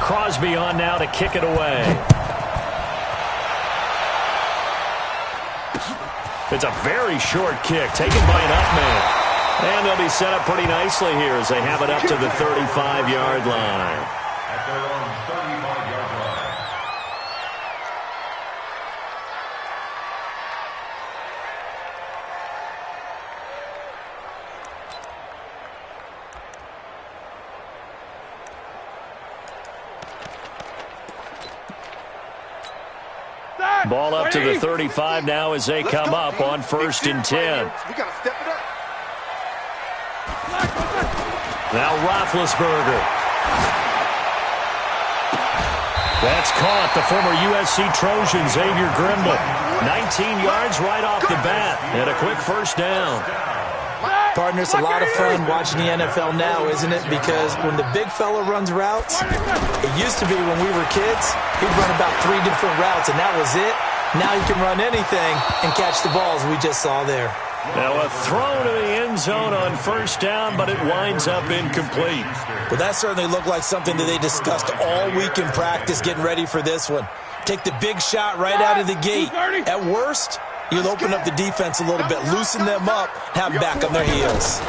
Crosby on now to kick it away. It's a very short kick taken by an up man. And they'll be set up pretty nicely here as they have it up to the 35-yard line. At their own 35-yard line. Ball up to the 35 now as they come up on 1st and 10. We got to step it up. Now Roethlisberger. That's caught. The former USC Trojan, Xavier Grimble. 19 yards right off the bat. And a quick first down. Partner, it's a lot of fun watching the NFL now, isn't it? Because when the big fella runs routes, it used to be when we were kids, he'd run about 3 different routes, and that was it. Now he can run anything and catch the balls we just saw there. Now a throw to the end zone on 1st down, but it winds up incomplete. Well, that certainly looked like something that they discussed all week in practice getting ready for this one. Take the big shot right out of the gate. At worst, you'll open up the defense a little bit, loosen them up, have them back on their heels.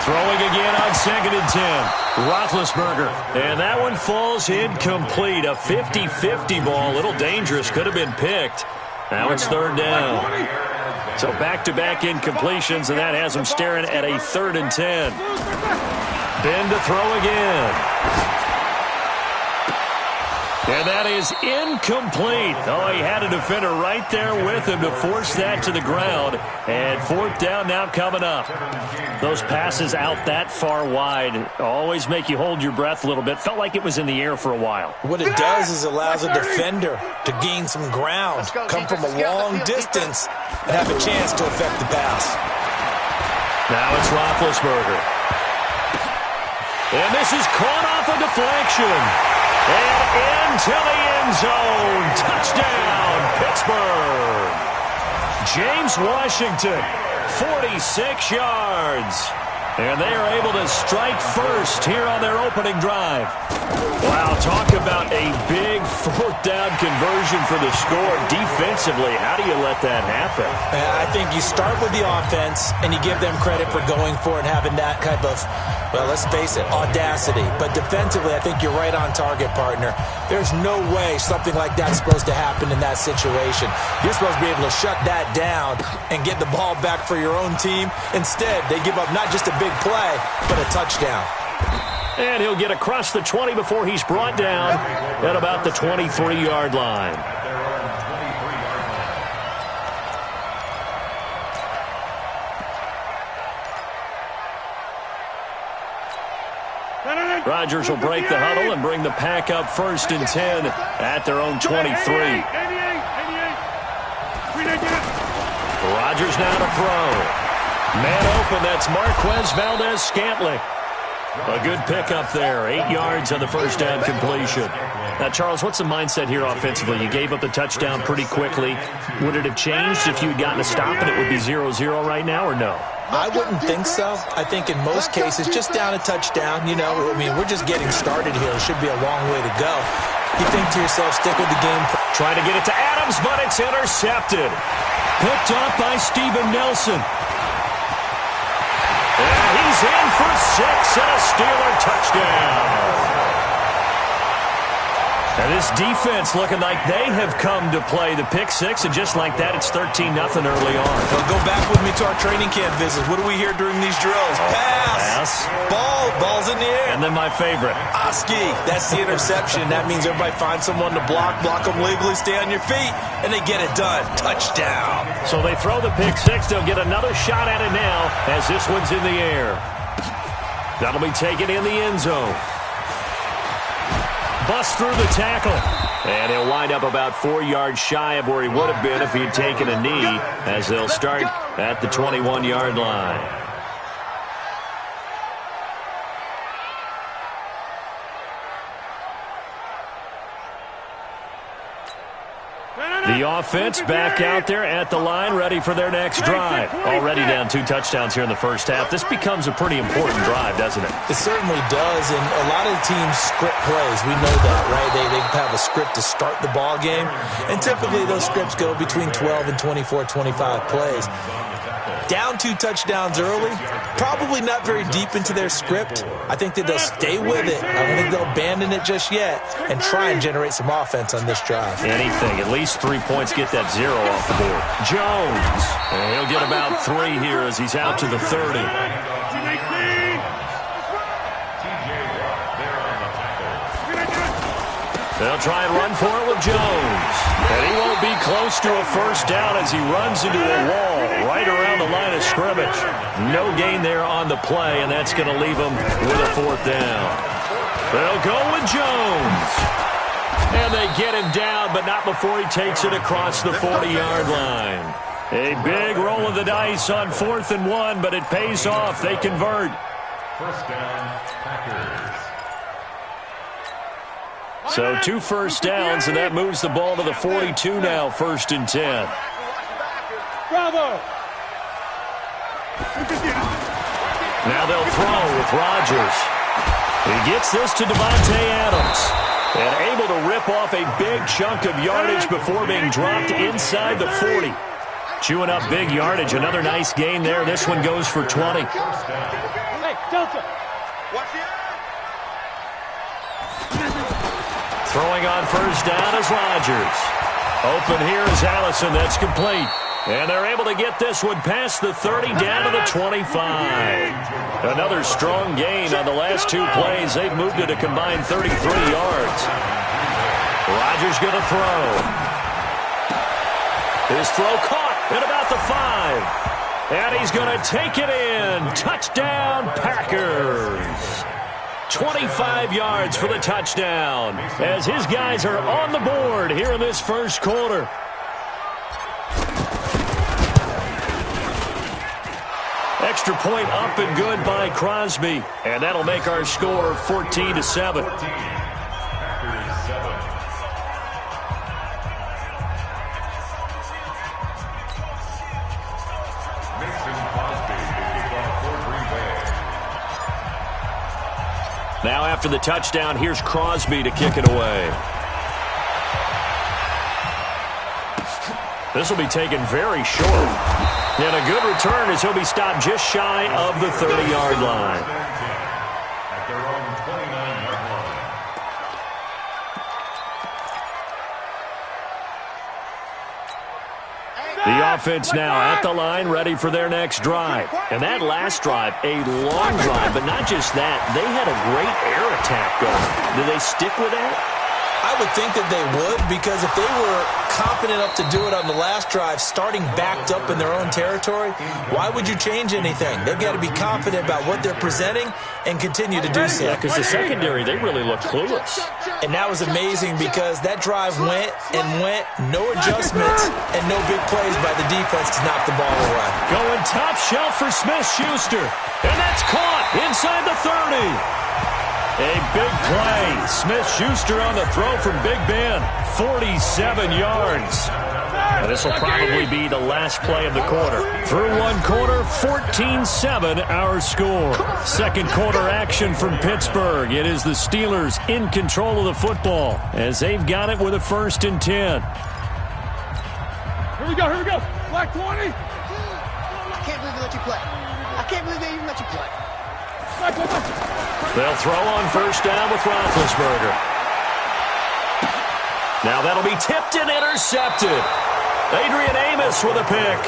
Throwing again on 2nd and 10. Roethlisberger. And that one falls incomplete. A 50-50 ball. A little dangerous. Could have been picked. Now it's 3rd down. So back-to-back incompletions, and that has them staring at a 3rd and 10. Ben to throw again. And that is incomplete. Oh, he had a defender right there with him to force that to the ground. And 4th down now coming up. Those passes out that far wide always make you hold your breath a little bit. Felt like it was in the air for a while. What it does is allows a defender to gain some ground, come from a long distance, and have a chance to affect the pass. Now it's Roethlisberger. And this is caught off a deflection. And into the end zone. Touchdown, Pittsburgh. James Washington, 46 yards. And they are able to strike first here on their opening drive. Wow, talk about a big 4th down conversion for the score. Defensively, how do you let that happen? I think you start with the offense, and you give them credit for going for it and having that type of, well, let's face it, audacity. But defensively, I think you're right on target, partner. There's no way something like that's supposed to happen in that situation. You're supposed to be able to shut that down and get the ball back for your own team. Instead, they give up not just a big play, but a touchdown. And he'll get across the 20 before he's brought down at about the 23-yard line. Rodgers will break the huddle and bring the pack up 1st and 10 at their own 23. Rodgers now to throw. Man open, that's Marquez Valdez-Scantling. A good pickup there. 8 yards on the 1st down completion. Now, Charles, what's the mindset here offensively? You gave up the touchdown pretty quickly. Would it have changed if you had gotten a stop and it would be 0-0 right now, or no? I wouldn't think so. I think in most cases, just down a touchdown, you know, I mean, we're just getting started here. It should be a long way to go. You think to yourself, stick with the game. Trying to get it to Adams, but it's intercepted. Picked off by Steven Nelson. And he's in for 6 and a Steeler touchdown. And this defense looking like they have come to play the pick six, and just like that, it's 13-0 early on. Well, go back with me to our training camp visits. What do we hear during these drills? Pass. Ball's in the air. And then my favorite. Oski. That's the interception. That means everybody finds someone to block them legally, stay on your feet, and they get it done. Touchdown. So they throw the pick six. They'll get another shot at it now as this one's in the air. That'll be taken in the end zone. Bust through the tackle. And he'll wind up about 4 yards shy of where he would have been if he'd taken a knee, as they'll start at the 21-yard line. The offense back out there at the line, ready for their next drive. Already down 2 touchdowns here in the first half. This becomes a pretty important drive, doesn't it? It certainly does, and a lot of the teams script plays. We know that, right? They have a script to start the ball game, and typically those scripts go between 12 and 24, 25 plays. Down 2 touchdowns early, probably not very deep into their script. I think that they'll stay with it. I don't think they'll abandon it just yet and try and generate some offense on this drive. Anything, at least 3 points, get that 0 off the board. Jones, and he'll get about 3 here as he's out to the 30. They'll try and run for it with Jones. And he won't be close to a first down as he runs into a wall right around the line of scrimmage. No gain there on the play, and that's going to leave him with a 4th down. They'll go with Jones. And they get him down, but not before he takes it across the 40-yard line. A big roll of the dice on 4th and 1, but it pays off. They convert. First down, Packers. So 2 first downs, and that moves the ball to the 42 now, 1st and 10. Bravo! Now they'll throw with Rodgers. He gets this to Devontae Adams. And able to rip off a big chunk of yardage before being dropped inside the 40. Chewing up big yardage. Another nice gain there. This one goes for 20. Hey, Delta! Throwing on first down is Rodgers. Open here is Allison. That's complete. And they're able to get this one past the 30 down to the 25. Another strong gain on the last 2 plays. They've moved it a combined 33 yards. Rodgers going to throw. His throw caught at about the 5. And he's going to take it in. Touchdown, Packers. 25 yards for the touchdown as his guys are on the board here in this first quarter. Extra point up and good by Crosby. And that'll make our score 14-7. Now after the touchdown, here's Crosby to kick it away. This will be taken very short. And a good return as he'll be stopped just shy of the 30-yard line. At their own 29-yard line. The offense now at the line, ready for their next drive. And that last drive, a long drive, but not just that. They had a great air attack going. Do they stick with that? I would think that they would, because if they were confident enough to do it on the last drive, starting backed up in their own territory, why would you change anything? They've got to be confident about what they're presenting and continue to do so. Yeah, because the secondary, they really looked clueless. And that was amazing because that drive went and went, no adjustments, and no big plays by the defense to knock the ball away. Going top shelf for Smith-Schuster. And that's caught inside the 30. A big play. Smith-Schuster on the throw from Big Ben. 47 yards. And this will probably be the last play of the quarter. Through one quarter, 14-7 our score. Second quarter action from Pittsburgh. It is the Steelers in control of the football as they've got it with a 1st and 10. Here we go, here we go. Black 20. I can't believe they let you play. I can't believe they even let you play. Black 20. They'll throw on first down with Roethlisberger. Now that'll be tipped and intercepted. Adrian Amos with a pick.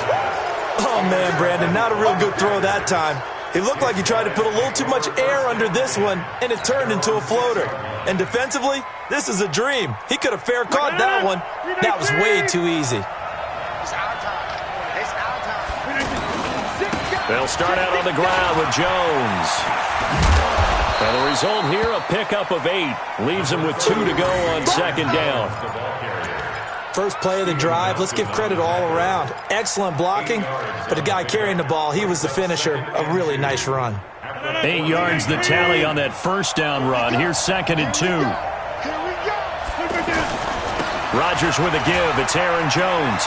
Oh, man, Brandon, not a real good throw that time. It looked like he tried to put a little too much air under this one, and it turned into a floater. And defensively, this is a dream. He could have fair caught that one. That was way too easy. It's our time. It's our time. They'll start out on the ground with Jones. And the result here, a pickup of 8. Leaves him with 2 to go on 2nd down. First play of the drive, let's give credit all around. Excellent blocking, but the guy carrying the ball, he was the finisher. A really nice run. 8 yards the tally on that first down run. Here's 2nd and 2. Rodgers with a give. It's Aaron Jones.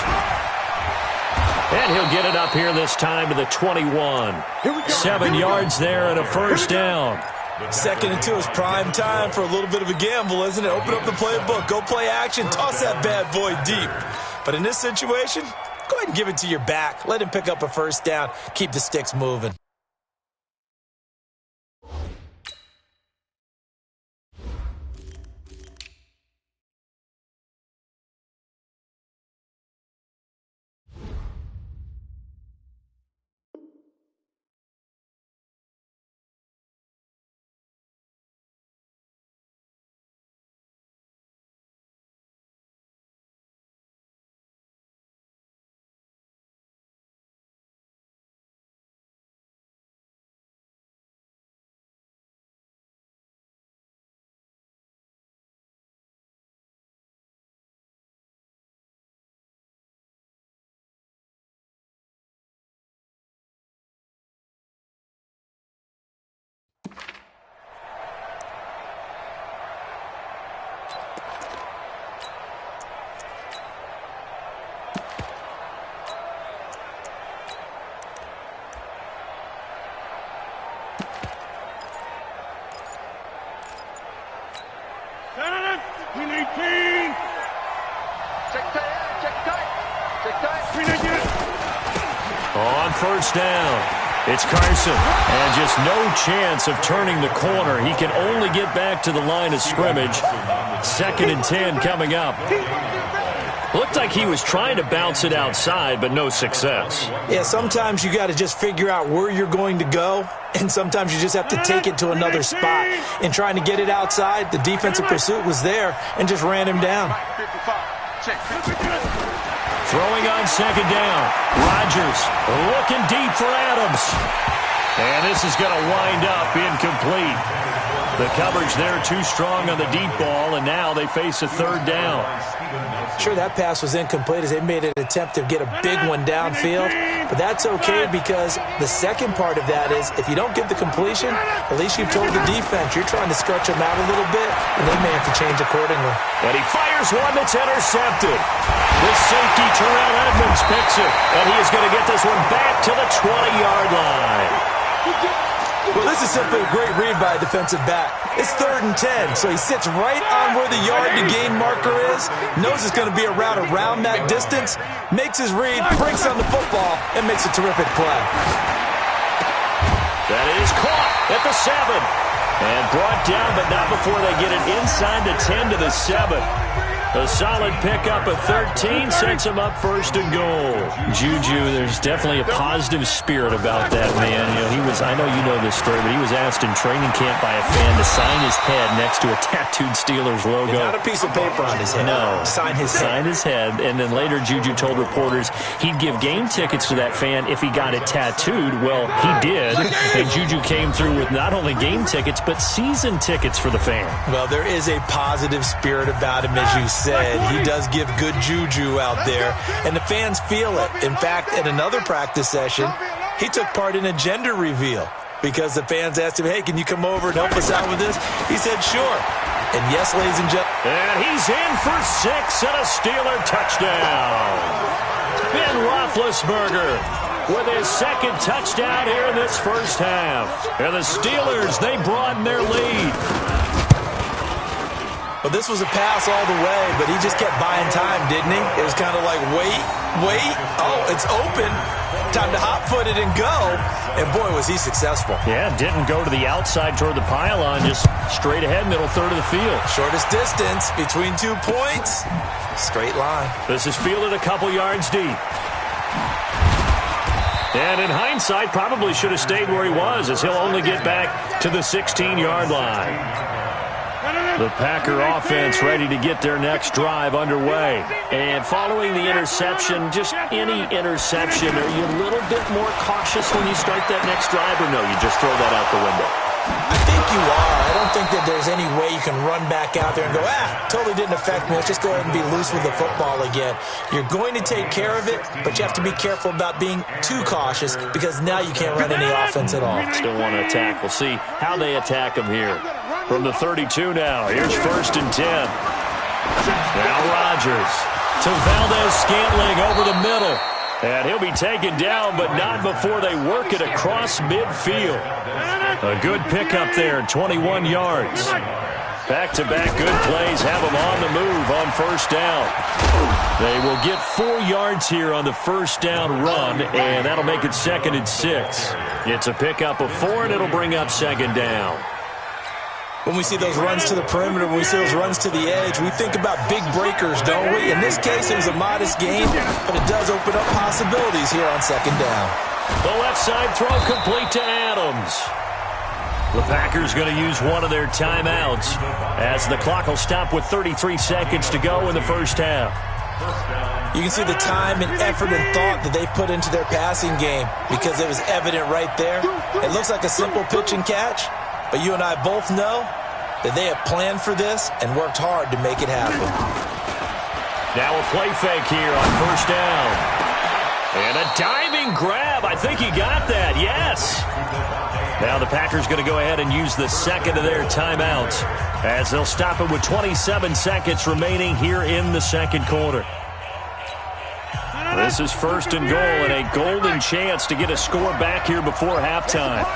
And he'll get it up here this time to the 21. 7 yards there and a first down. 2nd and 2 is prime time for a little bit of a gamble, isn't it? Open up the playbook, go play action, toss that bad boy deep. But in this situation, go ahead and give it to your back. Let him pick up a first down. Keep the sticks moving. Green 18. Check tight. Green 19. On first down, it's Carson. And just no chance of turning the corner. He can only get back to the line of scrimmage. 2nd and 10 coming up. Looked like he was trying to bounce it outside, but no success. Yeah, sometimes you got to just figure out where you're going to go, and sometimes you just have to take it to another spot. In trying to get it outside, the defensive pursuit was there and just ran him down. Throwing on 2nd down. Rodgers looking deep for Adams. And this is going to wind up incomplete. The coverage there too strong on the deep ball, and now they face a 3rd down. Sure, that pass was incomplete as they made an attempt to get a big one downfield, but that's okay because the second part of that is if you don't get the completion, at least you've told the defense you're trying to stretch them out a little bit, and they may have to change accordingly. And he fires one that's intercepted. The safety, Terrell Edmonds, picks it, and he is going to get this one back to the 20-yard line. Well, this is simply a great read by a defensive back. It's 3rd and 10, so he sits right on where the yard-to-gain marker is, knows it's going to be a route around that distance, makes his read, breaks on the football, and makes a terrific play. That is caught at the 7. And brought down, but not before they get it inside the 10 to the 7. A solid pickup of 13 sets him up 1st and goal. Juju, there's definitely a positive spirit about that man. You know, I know you know this story, but he was asked in training camp by a fan to sign his head next to a tattooed Steelers logo. Not a piece of paper on his head. No. Sign his head. Sign his head. And then later Juju told reporters he'd give game tickets to that fan if he got it tattooed. Well, he did. And Juju came through with not only game tickets, but season tickets for the fan. Well, there is a positive spirit about him, as you said. He does give good juju out there, and the fans feel it. In fact, at another practice session, he took part in a gender reveal because the fans asked him, hey, can you come over and help us out with this? He said, sure. And yes, ladies and gentlemen. And he's in for 6 and a Steeler touchdown. Ben Roethlisberger with his 2nd touchdown here in this first half. And the Steelers, they broaden their lead. Well, this was a pass all the way, but he just kept buying time, didn't he? It was kind of like, wait. Oh, it's open. Time to hot-foot it and go. And, boy, was he successful. Yeah, didn't go to the outside toward the pylon, just straight ahead, middle third of the field. Shortest distance between 2 points. Straight line. This is fielded a couple yards deep. And in hindsight, probably should have stayed where he was, as he'll only get back to the 16-yard line. The Packer offense ready to get their next drive underway. And following the interception, just any interception, are you a little bit more cautious when you start that next drive, or no, you just throw that out the window? I think you are. I don't think that there's any way you can run back out there and go, totally didn't affect me. Let's just go ahead and be loose with the football again. You're going to take care of it, but you have to be careful about being too cautious because now you can't run any offense at all. Still want to attack. We'll see how they attack them here. From the 32 now, here's 1st and 10. Now Rodgers to Valdez-Scantling over the middle. And he'll be taken down, but not before they work it across midfield. A good pickup there, 21 yards. Back-to-back good plays have them on the move on first down. They will get 4 yards here on the first down run, and that'll make it 2nd and 6. It's a pickup of 4, and it'll bring up 2nd down. When we see those runs to the perimeter, when we see those runs to the edge, we think about big breakers, don't we? In this case, it was a modest gain, but it does open up possibilities here on 2nd down. The left side throw complete to Adams. The Packers going to use one of their timeouts as the clock will stop with 33 seconds to go in the first half. You can see the time and effort and thought that they put into their passing game because it was evident right there. It looks like a simple pitch and catch, but you and I both know that they have planned for this and worked hard to make it happen. Now a play fake here on first down. And a diving grab. I think he got that. Yes. Now the Packers going to go ahead and use the second of their timeouts as they'll stop it with 27 seconds remaining here in the second quarter. This is 1st and goal and a golden chance to get a score back here before halftime.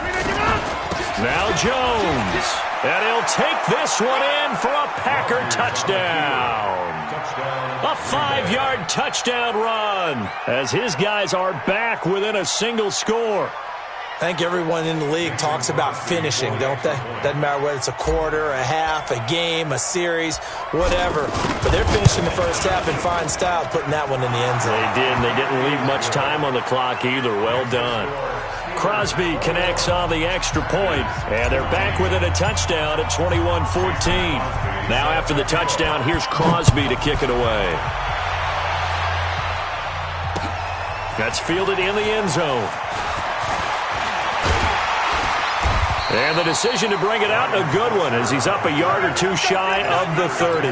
Now Jones, and he'll take this one in for a Packer touchdown. A 5-yard touchdown run as his guys are back within a single score. I think everyone in the league talks about finishing, don't they? Doesn't matter whether it's a quarter, a half, a game, a series, whatever. But they're finishing the first half in fine style, putting that one in the end zone. They did, and they didn't leave much time on the clock either. Well done. Crosby connects on the extra point, and they're back within a touchdown at 21-14. Now after the touchdown, here's Crosby to kick it away. That's fielded in the end zone. And the decision to bring it out, a good one, as he's up a yard or two shy of the 30.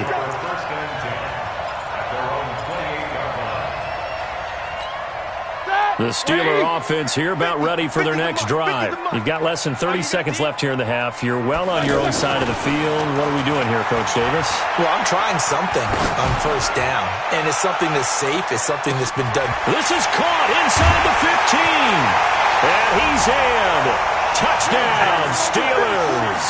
The Steeler offense here about ready for their next drive. You've got less than 30 seconds left here in the half. You're well on your own side of the field. What are we doing here, Coach Davis? Well, I'm trying something on first down, and it's something that's safe. It's something that's been done. This is caught inside the 15. And he's in. Touchdown, Steelers.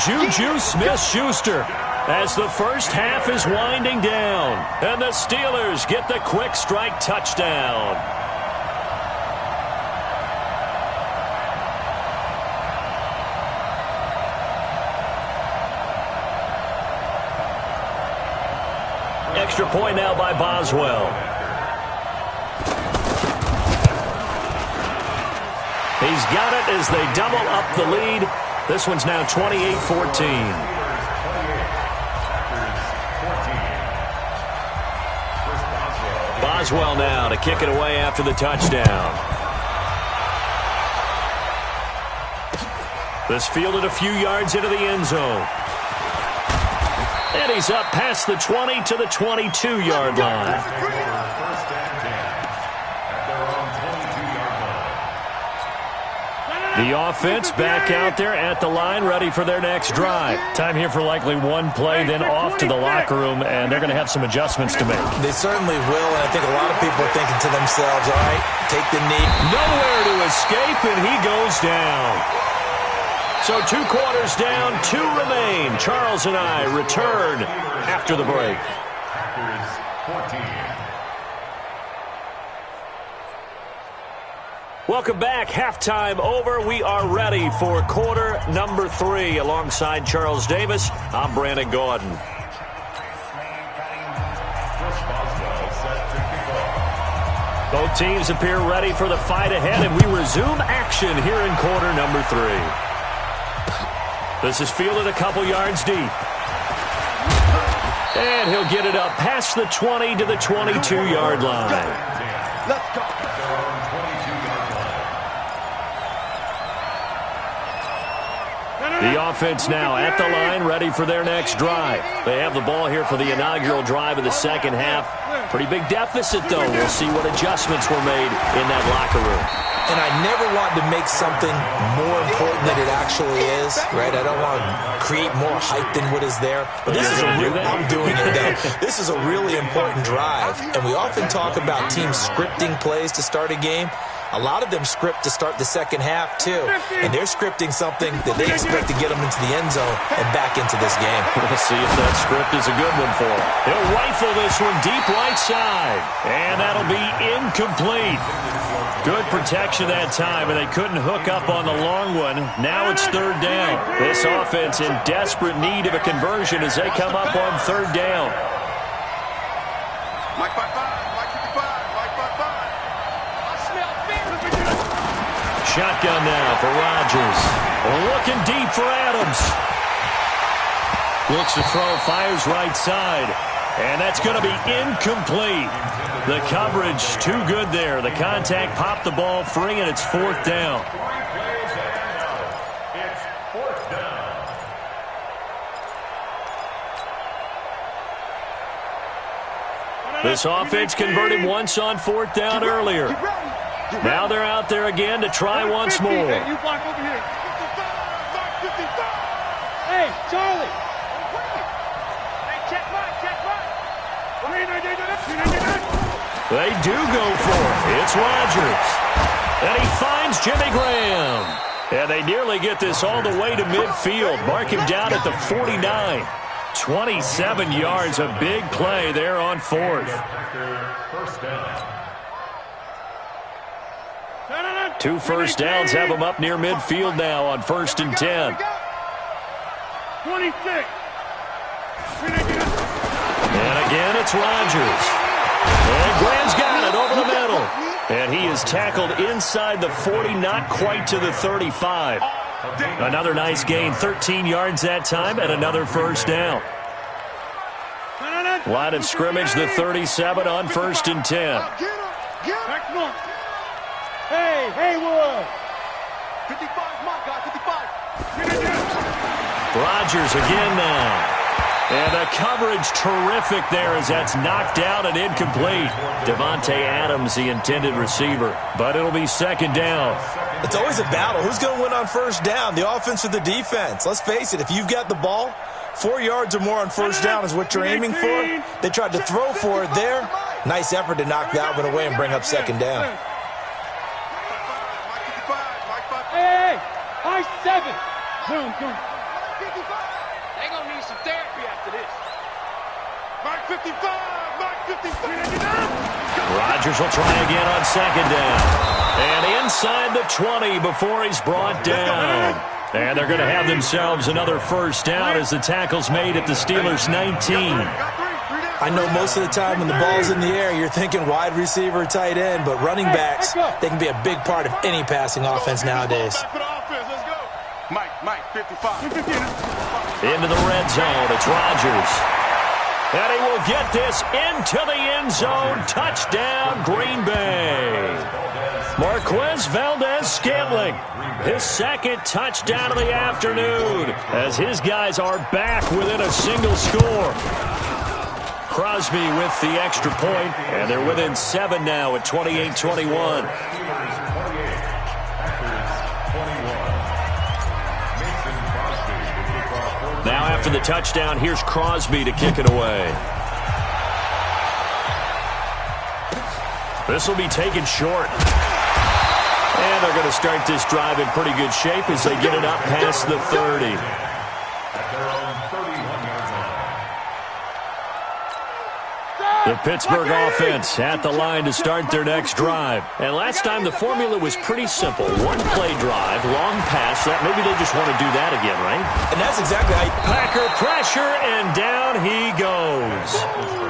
Juju Smith-Schuster as the first half is winding down. And the Steelers get the quick strike touchdown. Extra point now by Boswell. He's got it as they double up the lead. This one's now 28-14. Boswell now to kick it away after the touchdown. This fielded a few yards into the end zone. And he's up past the 20 to the 22-yard line. The offense back out there at the line, ready for their next drive. Time here for likely one play, then off to the locker room, and they're going to have some adjustments to make. They certainly will, and I think a lot of people are thinking to themselves, all right, take the knee. Nowhere to escape, and he goes down. So 2 quarters down, 2 remain. Charles and I return after the break. Welcome back. Halftime over. We are ready for quarter number 3. Alongside Charles Davis, I'm Brandon Gordon. Both teams appear ready for the fight ahead, and we resume action here in quarter number 3. This is fielded a couple yards deep. And he'll get it up past the 20 to the 22-yard line. Let's go. The offense now at the line, ready for their next drive. They have the ball here for the inaugural drive of the second half. Pretty big deficit, though. We'll see what adjustments were made in that locker room. And I never want to make something more important than it actually is, right? I don't want to create more hype than what is there. But this is a real, I'm doing it though. This is a really important drive. And we often talk about teams scripting plays to start a game. A lot of them script to start the second half, too. And they're scripting something that they expect to get them into the end zone and back into this game. We'll see if that script is a good one for them. He'll rifle this one deep right side. And that'll be incomplete. Good protection that time, and they couldn't hook up on the long one. Now it's third down. This offense in desperate need of a conversion as they come up on third down. Shotgun now for Rodgers. Looking deep for Adams. Looks to throw, fires right side. And that's going to be incomplete. The coverage too good there. The contact popped the ball free, and it's fourth down. It's fourth down. This offense converted once on fourth down earlier. Now they're out there again to try once more. Hey, you block over here. Hey, Charlie. Hey, check mine. They do go for it. It's Rodgers. And he finds Jimmy Graham. And they nearly get this all the way to midfield. Mark him down at the 49. 27 yards, a big play there on fourth. First down. 2 first downs have them up near midfield now on 1st and 10. 26. And again, it's Rodgers. And Graham's got it over the middle. And he is tackled inside the 40, not quite to the 35. Another nice gain, 13 yards that time, and another first down. Line of scrimmage, the 37 on 1st and 10. Hey, Haywood. 55, my guy, 55. Rodgers again now. And the coverage terrific there as that's knocked down and incomplete. Devontae Adams, the intended receiver. But it'll be second down. It's always a battle. Who's going to win on first down, the offense or the defense? Let's face it, if you've got the ball, 4 yards or more on first down is what you're aiming for. They tried to throw for it there. Nice effort to knock that one away and bring up second down. Hey, high 7. Boom. They're going to need some therapy after this. Mark 55. Rodgers will try again on second down. And inside the 20 before he's brought down. And they're going to have themselves another first down as the tackle's made at the Steelers' 19. I know most of the time when the ball's in the air, you're thinking wide receiver, tight end, but running backs, they can be a big part of any passing offense nowadays. Mike, 55. Into the red zone, it's Rodgers. And he will get this into the end zone. Touchdown, Green Bay. Marquez Valdez-Scantling, his second touchdown of the afternoon, as his guys are back within a single score. Crosby with the extra point, and they're within 7 now at 28-21. Now after the touchdown, here's Crosby to kick it away. This will be taken short. And they're going to start this drive in pretty good shape as they get it up past the 30. The Pittsburgh offense at the line to start their next drive. And last time the formula was pretty simple. One play drive, long pass. That maybe they just want to do that again, right? And that's exactly how Packer pressure, and down he goes.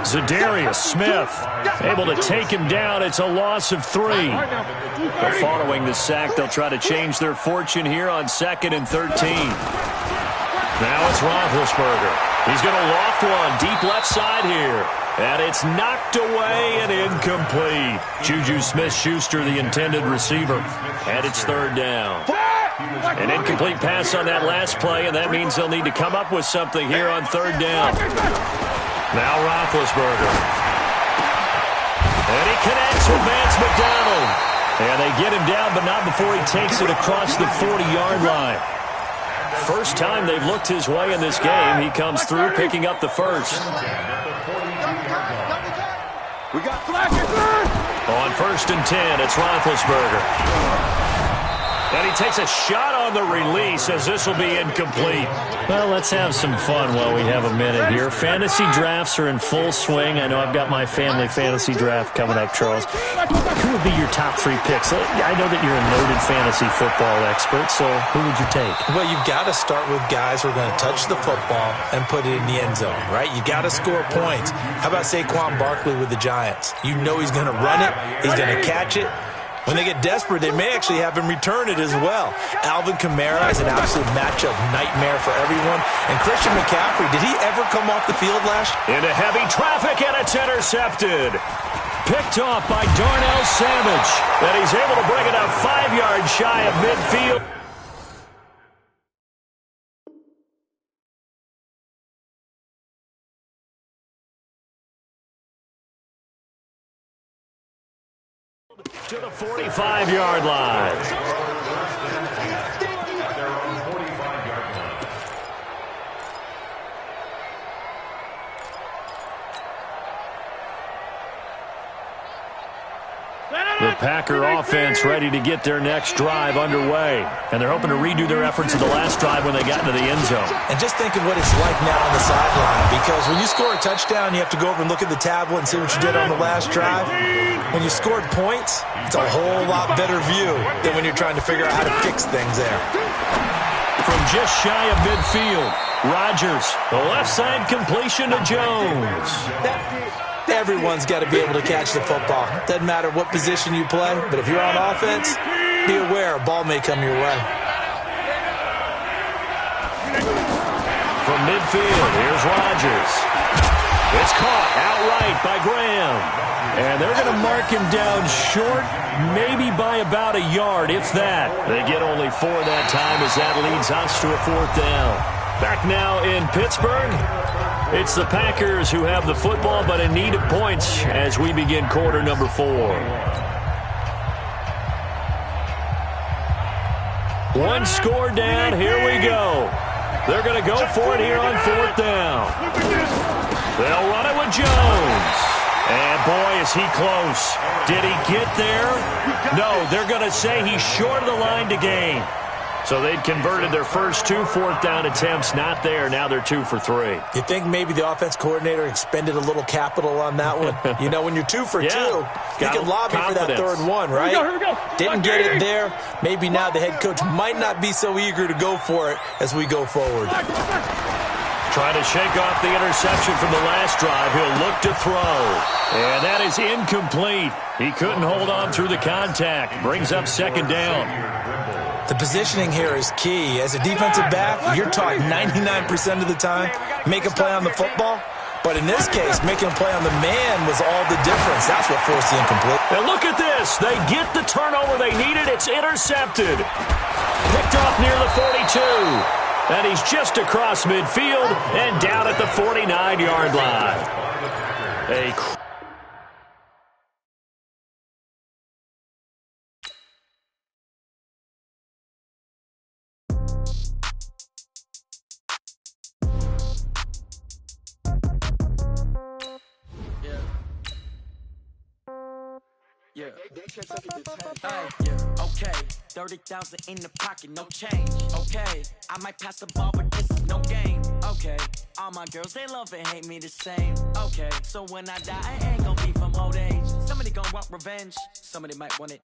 Za'Darius Smith able to take him down. It's a loss of 3. But following the sack, they'll try to change their fortune here on 2nd and 13. Now it's Roethlisberger. He's going to loft one deep left side here. And it's knocked away and incomplete. Juju Smith-Schuster, the intended receiver. And it's third down. An incomplete pass on that last play, and that means they'll need to come up with something here on third down. Now Roethlisberger. And he connects with Vance McDonald. And they get him down, but not before he takes it across the 40-yard line. First time they've looked his way in this game. He comes through, picking up the first. We got flashes. On 1st and 10, it's Roethlisberger. And he takes a shot on the release as this will be incomplete. Well, let's have some fun while we have a minute here. Fantasy drafts are in full swing. I know I've got my family fantasy draft coming up, Charles. Who would be your top 3 picks? I know that you're a noted fantasy football expert, so who would you take? Well, you've got to start with guys who are going to touch the football and put it in the end zone, right? You got to score points. How about Saquon Barkley with the Giants? You know he's going to run it. He's going to catch it. When they get desperate, they may actually have him return it as well. Alvin Kamara is an absolute matchup nightmare for everyone. And Christian McCaffrey, did he ever come off the field last year? Into heavy traffic, and it's intercepted. Picked off by Darnell Savage. And he's able to bring it up 5 yards shy of midfield. To the 45-yard line. The Packer offense ready to get their next drive underway. And they're hoping to redo their efforts of the last drive when they got into the end zone. And just think of what it's like now on the sideline. Because when you score a touchdown, you have to go over and look at the tablet and see what you did on the last drive. When you scored points, it's a whole lot better view than when you're trying to figure out how to fix things there. From just shy of midfield, Rodgers, the left side completion to Jones. Everyone's got to be able to catch the football. Doesn't matter what position you play, but if you're on offense, be aware a ball may come your way. From midfield, here's Rodgers. It's caught outright by Graham. And they're going to mark him down short, maybe by about a yard, if that. They get only 4 that time as that leads us to a 4th down. Back now in Pittsburgh. It's the Packers who have the football, but in need of points as we begin quarter number 4. One score down. Here we go. They're going to go for it here on 4th down. They'll run it with Jones. And, boy, is he close. Did he get there? No, they're going to say he's short of the line to gain. So they'd converted their first 2 4th down attempts. Not there. Now they're 2 for 3. You think maybe the offense coordinator expended a little capital on that one? You know, when you're 2 for 2, you can lobby for that 3rd one, right? Here we go. Didn't get it there. Maybe now the head coach might not be so eager to go for it as we go forward. Trying to shake off the interception from the last drive. He'll look to throw. And that is incomplete. He couldn't hold on through the contact. Brings up 2nd down. The positioning here is key. As a defensive back, you're taught 99% of the time, make a play on the football. But in this case, making a play on the man was all the difference. That's what forced the incomplete. And look at this. They get the turnover they needed. It's intercepted. Picked off near the 42. And he's just across midfield and down at the 49-yard line. Yeah. Okay. 30,000 in the pocket, no change. Okay. I might pass the ball, but this is no game. Okay. All my girls, they love and hate me the same. Okay. So when I die, I ain't gonna be from old age. Somebody gonna want revenge. Somebody might want it.